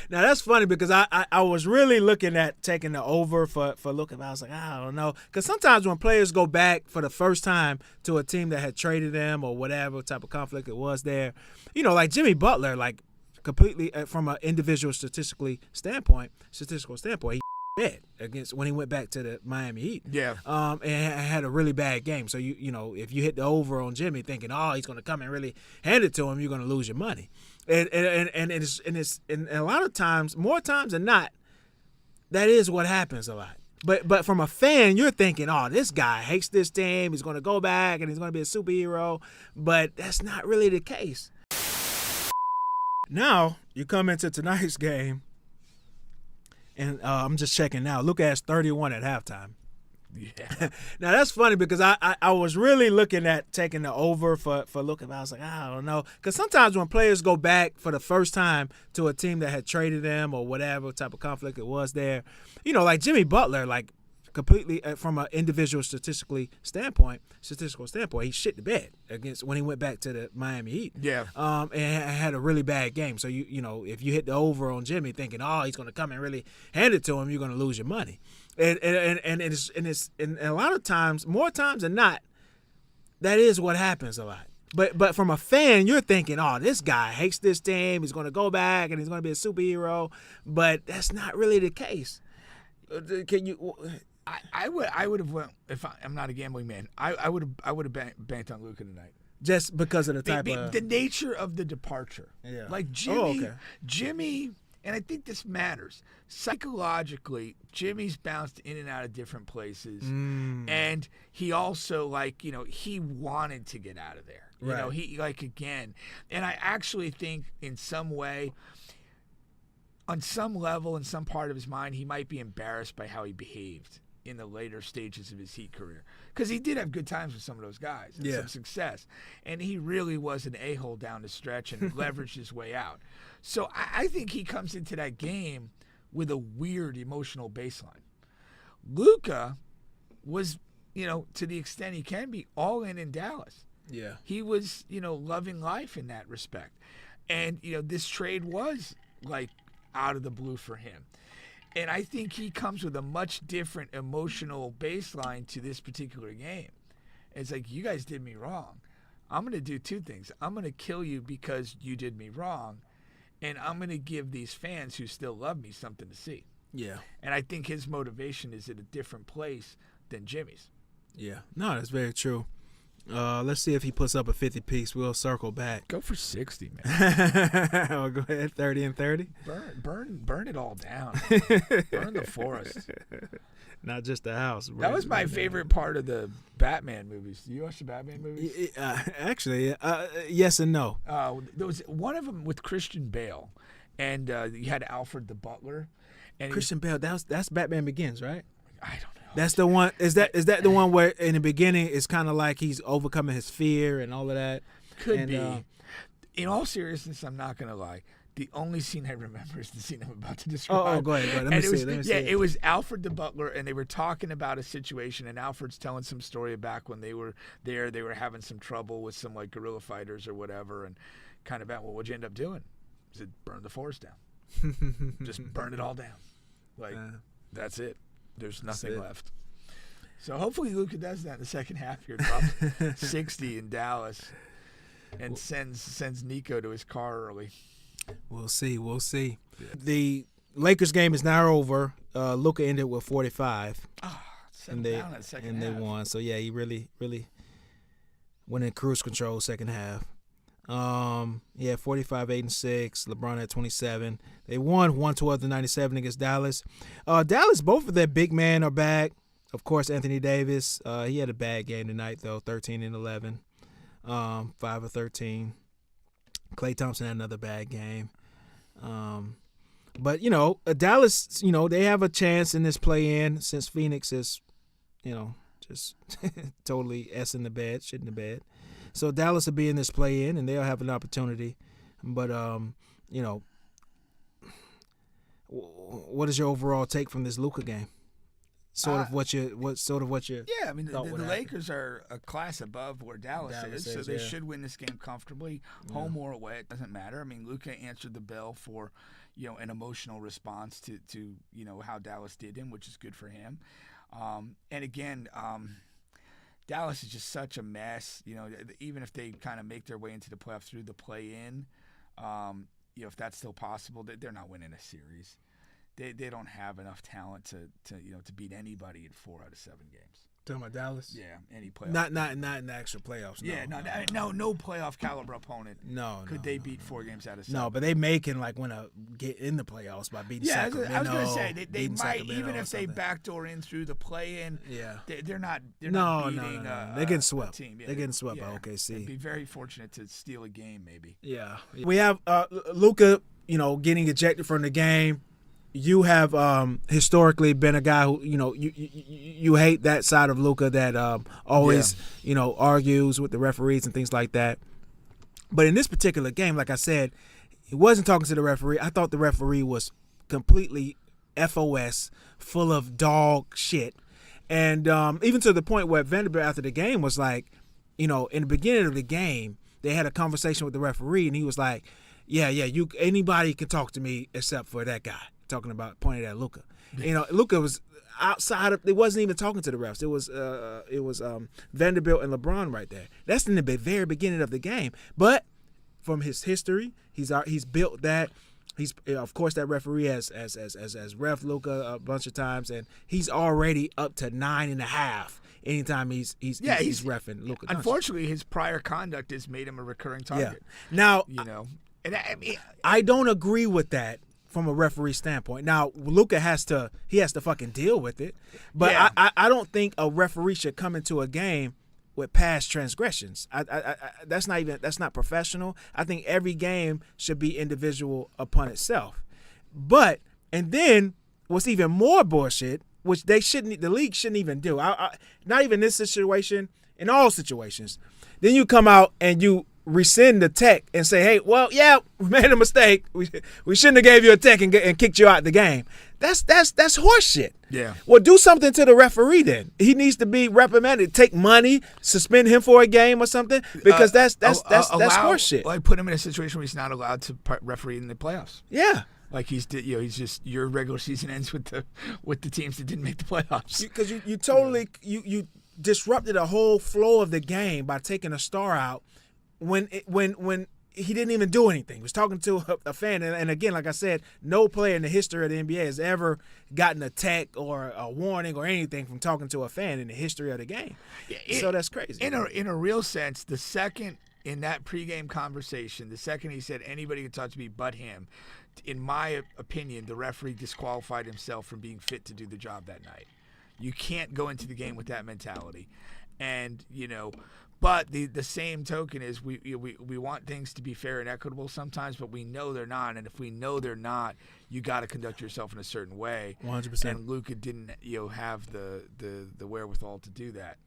Now that's funny because I was really looking at taking the over for Luka. I was like, I don't know, because sometimes when players go back for the first time to a team that had traded them or whatever type of conflict it was there, like Jimmy Butler, like completely from an individual statistical standpoint, he bad against when he went back to the Miami Heat. Yeah. And had a really bad game. So if you hit the over on Jimmy, thinking, he's going to come and really hand it to him, you're going to lose your money. And a lot of times, more times than not, that is what happens a lot. But from a fan, you're thinking, this guy hates this team. He's going to go back and he's going to be a superhero. But that's not really the case. Now you come into tonight's game. And I'm just checking now. Luka has 31 at halftime. Yeah. Now that's funny because I was really looking at taking the over for Luka. I was like, I don't know, because sometimes when players go back for the first time to a team that had traded them or whatever type of conflict it was there, like Jimmy Butler, like completely from an individual statistical standpoint, he shit the bed against when he went back to the Miami Heat. Yeah. And had a really bad game. So if you hit the over on Jimmy, thinking, he's going to come and really hand it to him, you're going to lose your money. And a lot of times, more times than not, that is what happens a lot. But from a fan, you're thinking, this guy hates this team. He's going to go back and he's going to be a superhero. But that's not really the case. Can you? I would have went if I'm not a gambling man. I would have banked on Luka tonight. Just because of the nature of the departure. Yeah. Like Jimmy, and I think this matters. Psychologically, Jimmy's bounced in and out of different places. And he also he wanted to get out of there. Right. He again. And I actually think in some way, on some level, in some part of his mind, he might be embarrassed by how he behaved in the later stages of his Heat career. Because he did have good times with some of those guys and some success. And he really was an a-hole down the stretch and leveraged his way out. So I think he comes into that game with a weird emotional baseline. Luka was, to the extent he can be, all in Dallas. Yeah. He was, loving life in that respect. And, this trade was, out of the blue for him. And I think he comes with a much different emotional baseline to this particular game. It's like, you guys did me wrong. I'm going to do two things. I'm going to kill you because you did me wrong, and I'm going to give these fans who still love me something to see. Yeah. And I think his motivation is at a different place than Jimmy's. Yeah. No, that's very true. Let's see if he puts up a 50-piece. We'll circle back. Go for 60, man. Oh, go ahead, 30 and 30. Burn it all down. Burn the forest. Not just the house. That was my favorite part of the Batman movies. Do you watch the Batman movies? Actually, yes and no. There was one of them with Christian Bale, and you had Alfred the Butler. And Christian Bale. That's Batman Begins, right? I don't know. That's the one. Is that the one where in the beginning it's kind of like he's overcoming his fear and all of that? Could be. In all seriousness, I'm not gonna lie. The only scene I remember is the scene I'm about to describe. Oh, go ahead. Let me see it. It was Alfred the Butler, and they were talking about a situation, and Alfred's telling some story back when they were there. They were having some trouble with some guerrilla fighters or whatever, and kind of what'd you end up doing? He said, burn the forest down. Just burn it all down. That's it. There's nothing left. So hopefully Luka does that in the second half here. Drops 60 in Dallas and sends Nico to his car early. We'll see. Yeah. The Lakers game is now over. Luka ended with 45. And they won. So, yeah, he really, really went in cruise control second half. 45, 8 and 6. LeBron had 27. They won 112-97 against Dallas. Dallas, both of their big men are back. Of course, Anthony Davis. He had a bad game tonight though, 13 and 11, 5 of 13. Klay Thompson had another bad game. But Dallas, they have a chance in this play-in since Phoenix is, just totally shit in the bed. So Dallas will be in this play-in, and they'll have an opportunity. But, what is your overall take from this Luka game? sort of what you Yeah, I mean, the would happen. Lakers are a class above where Dallas is, so they yeah. should win this game comfortably, home or away. It doesn't matter. I mean, Luka answered the bell for, an emotional response to how Dallas did him, which is good for him. And again, Dallas is just such a mess. Even if they kind of make their way into the playoffs through the play-in, if that's still possible, they're not winning a series. They don't have enough talent to beat anybody in 4 out of 7 games. Talking about Dallas? Yeah, any playoff. Not in the actual playoffs. No. No playoff caliber opponent. Could they beat 4 games out of 7? No, but they may can get in the playoffs by beating Sacramento. I was gonna say they might, Sacramento even if they backdoor in through the play-in. Yeah, they're not. They're no, not beating. No. They're getting swept. Team. Yeah, they're getting swept by OKC. They'd be very fortunate to steal a game, maybe. Yeah, we have Luka, getting ejected from the game. You have historically been a guy who you hate that side of Luka that always argues with the referees and things like that. But in this particular game, like I said, he wasn't talking to the referee. I thought the referee was completely FOS, full of dog shit, and even to the point where Vanderbilt after the game was like, in the beginning of the game, they had a conversation with the referee, and he was like, "Yeah, anybody can talk to me except for that guy." Talking about pointed at Luka. Luka was outside of. It wasn't even talking to the refs. It was Vanderbilt and LeBron right there. That's in the very beginning of the game. But from his history, he's built that. He's of course that referee has ref Luka a bunch of times, and he's already up to 9.5. Anytime he's reffing Luka Doncic. Unfortunately, his prior conduct has made him a recurring target. Yeah. Now, and I mean, I don't agree with that from a referee standpoint. Now, Luka has to fucking deal with it, but Yeah. I don't think a referee should come into a game with past transgressions. That's not professional. I think every game should be individual upon itself. And then what's even more bullshit, which the league shouldn't even do. Not even this situation, in all situations. Then you come out and you rescind the tech and say, "Hey, well, yeah, we made a mistake. We shouldn't have gave you a tech and kicked you out the game." That's horseshit. Yeah. Well, do something to the referee then. He needs to be reprimanded. Take money, suspend him for a game or something, because that's horseshit. Like put him in a situation where he's not allowed to referee in the playoffs. Yeah. Like he's just your regular season ends with the teams that didn't make the playoffs. Because you totally you disrupted the whole flow of the game by taking a star out. When he didn't even do anything. He was talking to a fan. And again, like I said, no player in the history of the NBA has ever gotten a tech or a warning or anything from talking to a fan in the history of the game. So that's crazy. In a real sense, the second in that pregame conversation, the second he said anybody can talk to me but him, in my opinion, the referee disqualified himself from being fit to do the job that night. You can't go into the game with that mentality. And, but the same token is we want things to be fair and equitable sometimes, but we know they're not. And if we know they're not, you got to conduct yourself in a certain way. 100%. And Luka didn't have the wherewithal to do that.